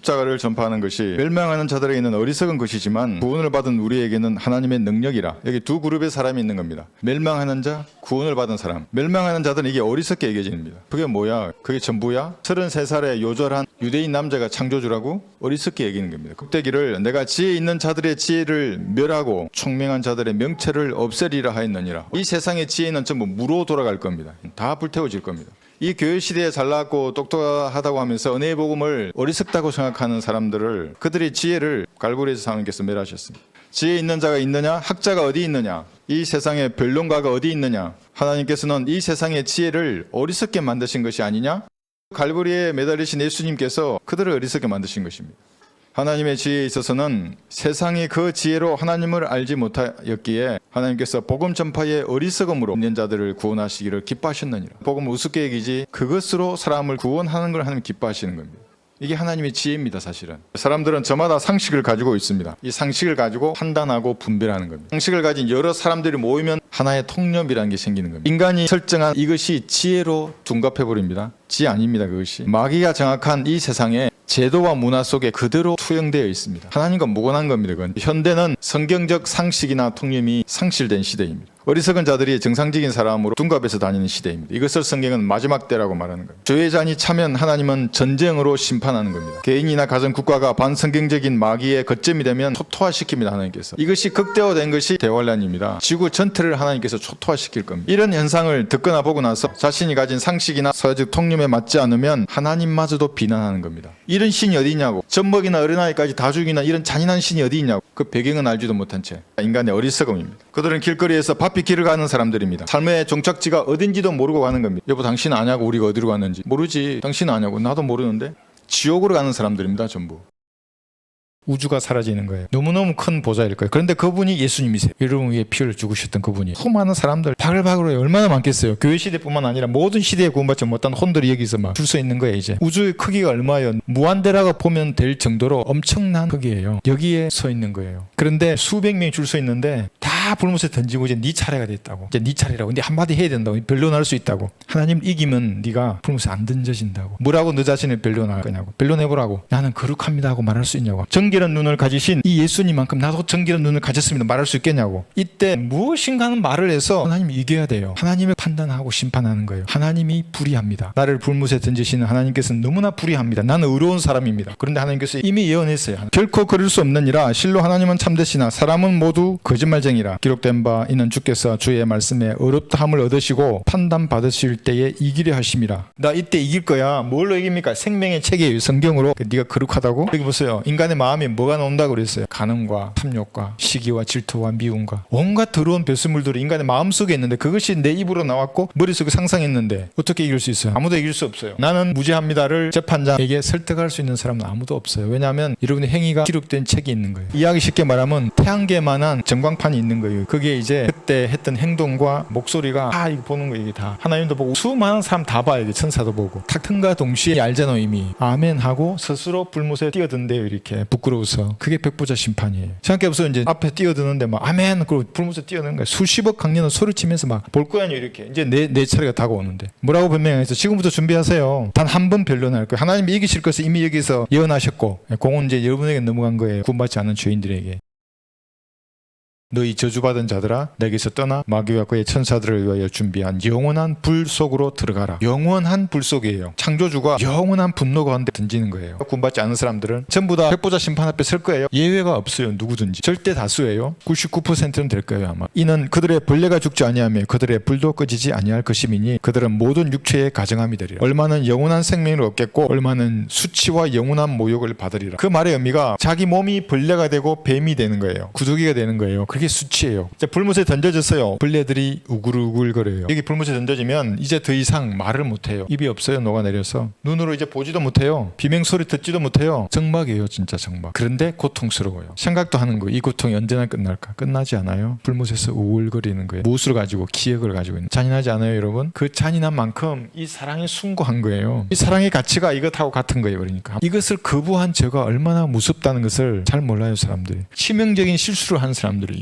십자가를 전파하는 것이 멸망하는 자들에게 있는 어리석은 것이지만 구원을 받은 우리에게는 하나님의 능력이라. 여기 두 그룹의 사람이 있는 겁니다. 멸망하는 자, 구원을 받은 사람. 멸망하는 자들은 이게 어리석게 여겨집니다. 그게 뭐야? 그게 전부야? 33살의 요절한 유대인 남자가 창조주라고 어리석게 여기는 겁니다. 껍데기를 내가 지혜 있는 자들의 지혜를 멸하고 총명한 자들의 명체를 없애리라 하였느니라. 이 세상의 지혜는 전부 무로 돌아갈 겁니다. 다 불태워질 겁니다. 이 교회 시대에 잘났고 똑똑하다고 하면서 은혜의 복음을 어리석다고 생각하는 사람들을, 그들의 지혜를 갈고리에서 하나님께서 멸하셨습니다. 지혜 있는 자가 있느냐? 학자가 어디 있느냐? 이 세상에 변론가가 어디 있느냐? 하나님께서는 이 세상의 지혜를 어리석게 만드신 것이 아니냐? 갈고리에 매달리신 예수님께서 그들을 어리석게 만드신 것입니다. 하나님의 지혜에 있어서는 세상이 그 지혜로 하나님을 알지 못하였기에 하나님께서 복음 전파의 어리석음으로 있는 자들을 구원하시기를 기뻐하셨느니라. 복음을 우습게 여기지 그것으로 사람을 구원하는 걸 하나님 기뻐하시는 겁니다. 이게 하나님의 지혜입니다. 사실은 사람들은 저마다 상식을 가지고 있습니다. 이 상식을 가지고 판단하고 분별하는 겁니다. 상식을 가진 여러 사람들이 모이면 하나의 통념이라는 게 생기는 겁니다. 인간이 설정한 이것이 지혜로 둔갑해버립니다. 지혜 아닙니다. 그것이 마귀가 정확한 이 세상에 제도와 문화 속에 그대로 투영되어 있습니다. 하나님과 무관한 겁니다. 그건. 현대는 성경적 상식이나 통념이 상실된 시대입니다. 어리석은 자들이 정상적인 사람으로 둔갑해서 다니는 시대입니다. 이것을 성경은 마지막 때라고 말하는 거예요. 죄의 잔이 차면 하나님은 전쟁으로 심판하는 겁니다. 개인이나 가정, 국가가 반성경적인 마귀의 거점이 되면 초토화시킵니다. 하나님께서. 이것이 극대화된 것이 대환란입니다. 지구 전체를 하나님께서 초토화시킬 겁니다. 이런 현상을 듣거나 보고 나서 자신이 가진 상식이나 사회적 통념에 맞지 않으면 하나님마저도 비난하는 겁니다. 이런 신이 어디 있냐고, 젖먹이나 어린아이까지 다 죽이는 이런 잔인한 신이 어디 있냐고. 그 배경은 알지도 못한 채. 인간의 어리석음입니다. 그들은 길거리에서 바삐 길을 가는 사람들입니다. 삶의 종착지가 어딘지도 모르고 가는 겁니다. 여보, 당신 아냐고 우리가 어디로 갔는지. 모르지. 당신 아냐고. 나도 모르는데. 지옥으로 가는 사람들입니다. 전부. 우주가 사라지는 거예요. 너무너무 큰 보좌일 거예요. 그런데 그분이 예수님이세요. 여러분 위해 피를 죽으셨던 그분이. 수많은 사람들 바글바글 얼마나 많겠어요. 교회 시대뿐만 아니라 모든 시대에 구원받지 못한 혼들이 여기서 막 줄 서 있는 거예요. 이제 우주의 크기가 얼마예요? 무한대라고 보면 될 정도로 엄청난 크기예요. 여기에 서 있는 거예요. 그런데 수백 명이 줄 서 있는데 다 불못에 던지고 이제 네 차례가 됐다고. 이제 네 차례라고. 근데 한마디 해야 된다고. 변론할 수 있다고. 하나님 이기면 네가 불못에 안 던져진다고. 뭐라고 너 자신을 변론할 거냐고. 변론해보라고. 나는 거룩합니다 하고 말할 수 있냐고. 정결한 눈을 가지신 이 예수님만큼 나도 정결한 눈을 가졌습니다 말할 수 있겠냐고. 이때 무엇인가 하는 말을 해서 하나님이 이겨야 돼요. 하나님을 판단하고 심판하는 거예요. 하나님이 불의합니다. 나를 불못에 던지시는 하나님께서는 너무나 불의합니다. 나는 의로운 사람입니다. 그런데 하나님께서 이미 예언했어요. 결코 그럴 수 없느니라. 실로 하나님은 참되시나 사람은 모두 거짓말쟁이라. 기록된 바 이는 주께서 주의 말씀에 어렵다함을 얻으시고 판단받으실 때에 이기려 하심이라. 나 이때 이길 거야. 뭘로 이깁니까? 생명의 책이에요. 성경으로. 네가 거룩하다고? 여기 보세요. 인간의 마음이 뭐가 나온다고 그랬어요? 간음과 탐욕과 시기와 질투와 미움과 온갖 더러운 배설물들이 인간의 마음속에 있는데 그것이 내 입으로 나왔고 머릿속에 상상했는데 어떻게 이길 수 있어요? 아무도 이길 수 없어요. 나는 무죄합니다를 재판장에게 설득할 수 있는 사람은 아무도 없어요. 왜냐하면 여러분의 행위가 기록된 책이 있는 거예요. 이야기 쉽게 말하면 태양계만한 전광판이 있는 거예요. 그게 이제 그때 했던 행동과 목소리가 다 이거 보는 거예요. 이게 다 하나님도 보고 수많은 사람 다 봐요. 이게 천사도 보고 탁튼과 동시에 알잖아. 이미 아멘 하고 스스로 불못에 뛰어든대요. 이렇게 부끄러워서. 그게 백보자 심판이에요. 생각해보세요. 이제 앞에 뛰어드는데 막 아멘 그리고 불못에 뛰어드는 거예요. 수십억 강년은 소리치면서 막 볼 거 아니에요. 이렇게 이제 내 차례가 다가오는데 뭐라고 변명해서 지금부터 준비하세요. 단 한 번 변론할 거예요. 하나님이 이기실 것을 이미 여기서 예언하셨고 공은 이제 여러분에게 넘어간 거예요. 구원받지 않은 죄인들에게. 너희 저주받은 자들아 내게서 떠나 마귀와 그의 천사들을 위하여 준비한 영원한 불 속으로 들어가라. 영원한 불 속이에요. 창조주가 영원한 분노 가운데 던지는 거예요. 구원받지 않은 사람들은 전부 다 백보자 심판 앞에 설 거예요. 예외가 없어요. 누구든지. 절대 다수예요. 99%는 될 거예요. 아마. 이는 그들의 벌레가 죽지 아니하며 그들의 불도 꺼지지 아니할 것임이니 그들은 모든 육체의 가정함이 되리라. 얼마는 영원한 생명을 얻겠고 얼마는 수치와 영원한 모욕을 받으리라. 그 말의 의미가 자기 몸이 벌레가 되고 뱀이 되는 거예요. 구더기가 되는 거예요. 그게 수치예요. 이제 불못에 던져졌어요. 벌레들이 우글우글거려요. 여기 불못에 던져지면 이제 더 이상 말을 못해요. 입이 없어요. 녹아내려서. 눈으로 이제 보지도 못해요. 비명소리 듣지도 못해요. 정막이에요. 진짜 정막. 그런데 고통스러워요. 생각도 하는 거예요. 이 고통이 언제나 끝날까? 끝나지 않아요. 불못에서 우글거리는 거예요. 무엇을 가지고? 기억을 가지고 있는. 잔인하지 않아요 여러분? 그 잔인한 만큼 이 사랑이 숭고한 거예요. 이 사랑의 가치가 이것하고 같은 거예요. 그러니까 이것을 거부한 죄가 얼마나 무섭다는 것을 잘 몰라요 사람들이. 치명적인 실수를 한 사람들이.